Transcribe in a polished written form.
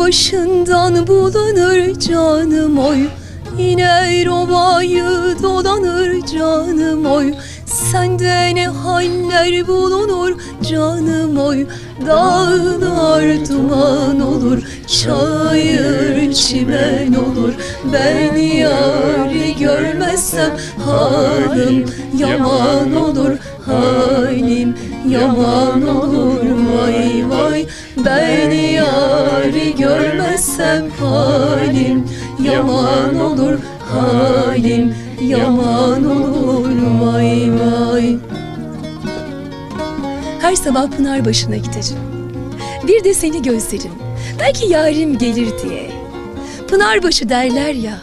başından bulunur canım oy. İner ovayı dolanır canım oy. Sende ne haller bulunur canım oy. Dağlar duman olur, çayır çimen olur. Ben yâri görmezsem halim yaman olur. Halim yaman olur vay vay. Ben yâri görmezsem halim yaman olur. Halim yaman olur vay vay. Her sabah Pınarbaşı'na gideceğim. Bir de seni gözlerim, belki yarim gelir diye. Pınarbaşı derler ya,